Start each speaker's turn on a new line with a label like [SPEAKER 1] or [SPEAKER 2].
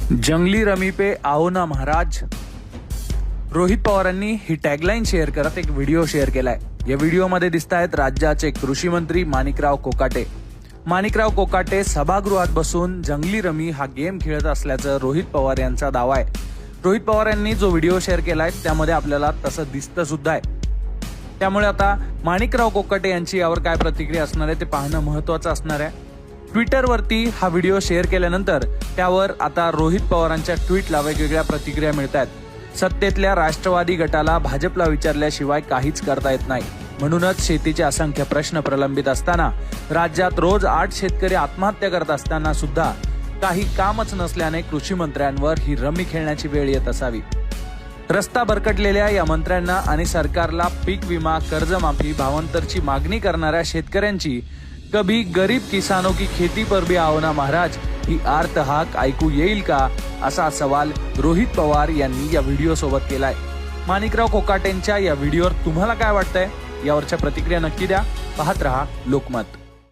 [SPEAKER 1] जंगली रमी पे आओ ना महाराज। रोहित पवारांनी ही टॅगलाईन शेअर करत एक व्हिडिओ शेअर केलाय। या व्हिडिओमध्ये दिसत आहेत राज्याचे कृषी मंत्री माणिकराव कोकाटे। माणिकराव कोकाटे सभागृहात बसून जंगली रमी हा गेम खेळत असल्याचं रोहित पवार यांचा दावा आहे। रोहित पवार यांनी जो व्हिडिओ शेअर केलाय त्यामध्ये आपल्याला तसं दिसतं सुद्धा आहे। त्यामुळे आता माणिकराव कोकाटे यांची यावर काय प्रतिक्रिया असणार आहे ते पाहणं महत्त्वाचं असणार आहे। ट्विटरवरती हा व्हिडिओ शेअर केल्यानंतर त्यावर आता रोहित पवारांच्या ट्विटला वेगवेगळ्या प्रतिक्रिया मिळत आहेत। सत्तेतल्या राष्ट्रवादी गटाला भाजपला विचारल्याशिवाय काहीच करता येत नाही, म्हणूनच शेतीचे असंख्य प्रश्न प्रलंबित असताना राज्यात रोज 8 शेतकरी आत्महत्या करत असताना सुद्धा काही कामच नसल्याने कृषी मंत्र्यांवर ही रमी खेळण्याची वेळ येत असावी। रस्ता भरकटलेल्या या मंत्र्यांना आणि सरकारला पीक विमा, कर्जमाफी, भावांतरची मागणी करणाऱ्या शेतकऱ्यांची कभी गरीब किसानों की खेती पर भी आओ ना महाराज ही आर्त हाक ऐकू येईल का, असा सवाल रोहित पवार यांनी या व्हिडिओ सोबत केलाय। माणिकराव कोकाटेंच्या या व्हिडिओवर तुम्हाला काय वाटतंय यावरच्या प्रतिक्रिया नक्की द्या। पाहत रहा लोकमत।